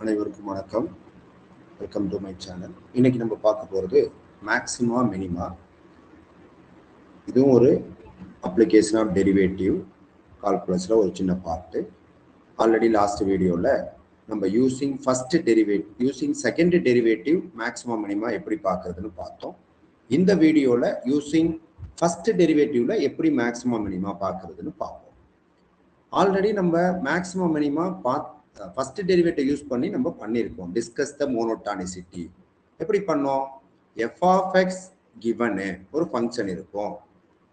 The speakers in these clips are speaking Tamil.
அனைவருக்கும் வணக்கம். Welcome to my channel. இன்னைக்கு நம்ம பார்க்க போகிறது மேக்ஸிமா மினிமா. இதுவும் ஒரு அப்ளிகேஷன் ஆஃப் டெரிவேட்டிவ் கால்குலஸில் ஒரு சின்ன பார்ட்டு. ஆல்ரெடி லாஸ்ட் வீடியோவில் நம்ம using second derivative maxima minima எப்படி பார்க்கறதுன்னு பார்த்தோம். இந்த வீடியோவில் யூஸிங் ஃபர்ஸ்ட் டெரிவேட்டிவ்ல எப்படி மேக்ஸிமா மினிமா பார்க்கறதுன்னு பார்ப்போம். ஆல்ரெடி நம்ம maxima minima first derivative use பண்ணி நம்ம பண்ணியிருக்கோம். Discuss the monotonicity. எப்படி பண்ணோம்? எஃப் ஆஃப் எக்ஸ் கிவனு ஒரு ஃபங்க்ஷன் இருக்கும்.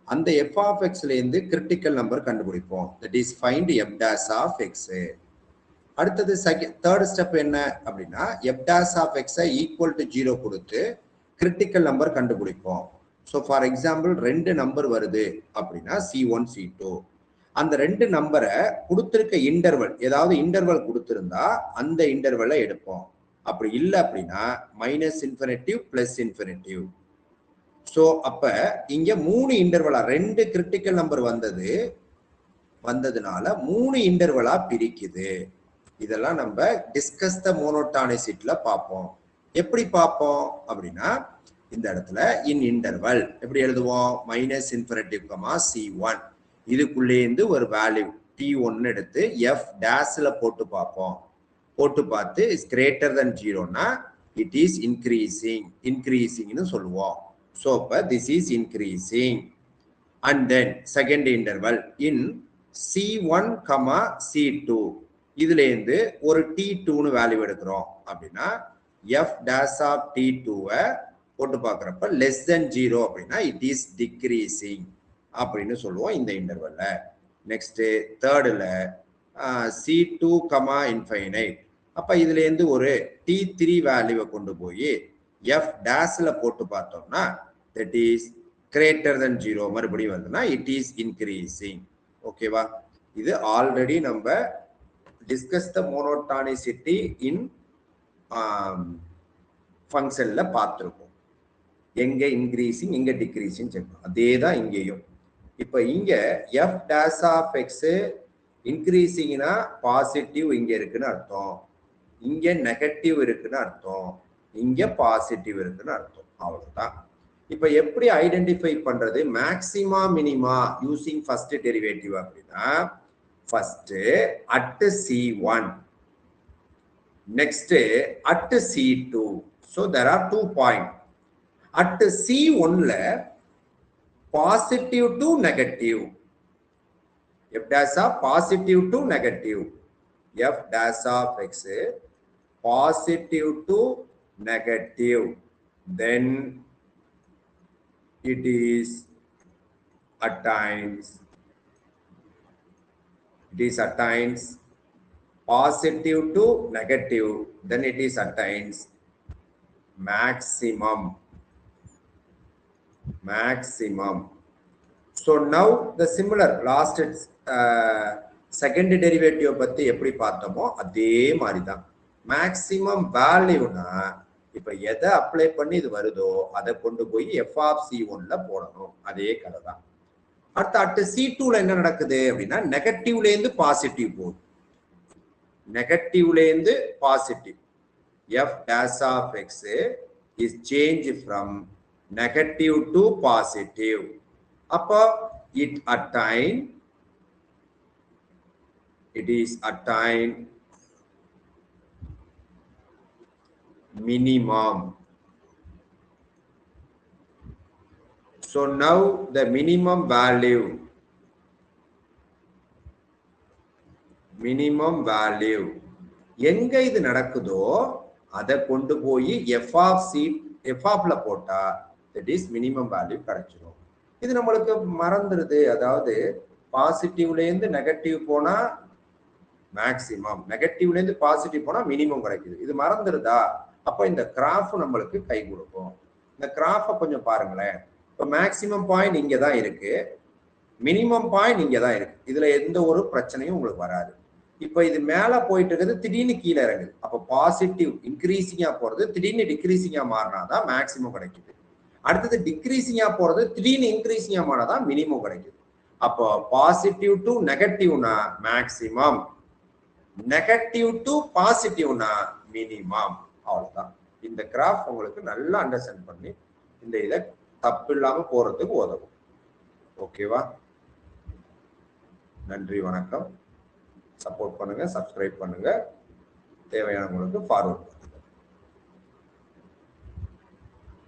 அந்த எஃப் ஆஃப் எக்ஸ்லேருந்து கிரிட்டிக்கல் நம்பர் கண்டுபிடிப்போம். That is find F dash of X. அடுத்தது தேர்ட் ஸ்டெப் என்ன அப்படின்னா, எஃப் டேஷ் ஆஃப் எக்ஸை ஈக்குவல் டு 0 கொடுத்து கிரிட்டிக்கல் நம்பர் கண்டுபிடிப்போம். ஸோ ஃபார் எக்ஸாம்பிள் 2 நம்பர் வருது அப்படின்னா C1 C2. அந்த 2 நம்பரை கொடுத்திருக்க இன்டர்வல், ஏதாவது இன்டர்வல் கொடுத்திருந்தா அந்த இன்டர்வலை எடுப்போம். அப்படி இல்லை அப்படின்னா minus infinitive plus infinitive. So அப்ப இங்க 3 இன்டர்வலா 2 கிரிட்டிக்கல் நம்பர் வந்ததுனால 3 இன்டர்வலா பிரிக்குது. இதெல்லாம் நம்ம டிஸ்கஸ் த மோனோட்டானிசிட்டில பார்ப்போம். எப்படி பார்ப்போம் அப்படின்னா, இந்த இடத்துல இன் இன்டர்வல் எப்படி எழுதுவோம்? Minus infinitive C1. இதுக்குள்ளேருந்து ஒரு வேல்யூ T1 எடுத்து F டேஷ்ல போட்டு பார்ப்போம். போட்டு பார்த்து இஸ் கிரேட்டர் தென் 0னா இட் இஸ் இன்க்ரீசிங்னு சொல்லுவோம். ஸோ அப்போ this is increasing. And then second interval in C1, C2 இதுலேருந்து ஒரு T2னு வேல்யூ எடுக்கிறோம் அப்படின்னா F டேஷ் ஆஃப் T2வை போட்டு பார்க்குறப்ப லெஸ் தென் 0 அப்படின்னா இட் இஸ் டிக்ரீசிங் அப்படின்னு சொல்லுவோம் இந்த இன்டர்வல்ல. Next தேர்டில் C2, infinite. அப்போ இதுலேருந்து ஒரு T3 வேல்யூவை கொண்டு போய் F டேஷ்ல போட்டு பார்த்தோம்னா தட் இஸ் கிரேட்டர் தென் 0 மறுபடியும் வருதுன்னா இட் இஸ் இன்க்ரீசிங். ஓகேவா? இது ஆல்ரெடி நம்ம டிஸ்கஸ் த மோனோட்டானிசிட்டி இன் ஃபங்க்ஷன்ல பார்த்துருக்கோம். எங்க இன்க்ரீசிங் எங்க டிக்ரீசிங் செக். அதே தான் இங்கேயும். இப்போ இங்க எஃப் டேஷ் ஆஃப் எக்ஸ் இன்க்ரீசிங்னா பாசிட்டிவ் இங்க இருக்குன்னு அர்த்தம், இங்க நெகட்டிவ் இருக்குன்னு அர்த்தம், இங்க பாசிட்டிவ் இருக்குன்னு அர்த்தம். அவ்வளவுதான். இப்போ எப்படி ஐடென்டிஃபை பண்றது maxima minima using first derivative அப்படின்னா, first at C1, next at C2. So there are 2 point. At C1ல positive to negative, f dash of positive to negative, f dash of x positive to negative, then it is attains positive to negative, then it is attains maximum. So now the similar last second derivative பத்தி எப்படி பார்த்தோமோ அதே மாதிரி தான். மேக்ஸிமம் வேல்யூனா இப்ப எதை அப்ளை பண்ணி இது வருதோ அதை கொண்டு போய் எஃப் ஆஃப் C1ல போடணும். அதே கதை தான். அடுத்து C2ல என்ன நடக்குது அப்படின்னா, நெகட்டிவ்ல இருந்து பாசிட்டிவ் போகுது. நெகட்டிவ்ல இருந்து positive F dash of x is changed from negative to positive. அப்போ it is attain minimum. So now the minimum value எங்க இது நடக்குதோ அதை கொண்டு போய் எஃப் ஆஃப்ல போட்டா தட் இஸ் மினிமம் வேல்யூ கிடைச்சிடும். இது நம்மளுக்கு மறந்துடுது. அதாவது பாசிட்டிவ்ல இருந்து நெகட்டிவ் போனா மேக்சிமம், நெகட்டிவ்ல இருந்து பாசிட்டிவ் போனா மினிமம் கிடைக்குது. இது மறந்துடுதா? அப்போ இந்த கிராஃப் நம்மளுக்கு கை கொடுக்கும். இந்த கிராஃபை கொஞ்சம் பாருங்களேன். இப்போ மேக்சிமம் பாயிண்ட் இங்கே தான் இருக்கு, மினிமம் பாயிண்ட் இங்கே தான் இருக்கு. இதுல எந்த ஒரு பிரச்சனையும் உங்களுக்கு வராது. இப்போ இது மேல போயிட்டு இருக்கிறது திடீர்னு கீழே இறங்குது. அப்போ பாசிட்டிவ் இன்க்ரீசிங்கா போறது திடீர்னு டிக்ரீசிங்கா மாறினாதான் மேக்சிமம் கிடைக்குது. அடுத்தது டிக்ரீசிங்கா போறது திடீர்னு இன்க்ரீசிங்கா மாறினாதான் மினிமம் கிடைக்குது. அப்போ பாசிட்டிவ் டு நெகட்டிவ்னா மேக்சிமம், நெகட்டிவ் டு பாசிட்டிவ்னா மினிமம். அவ்வளவுதான். இந்த கிராஃப் உங்களுக்கு நல்லா அண்டர்ஸ்டாண்ட் பண்ணி இந்த இதை தப்பு இல்லாம போறதுக்கு உதவும். ஓகேவா? நன்றி, வணக்கம். சப்போர்ட் பண்ணுங்க, சப்ஸ்கிரைப் பண்ணுங்க, தேவையானவங்களுக்கு ஃபார்வர்ட் பண்ணுங்க.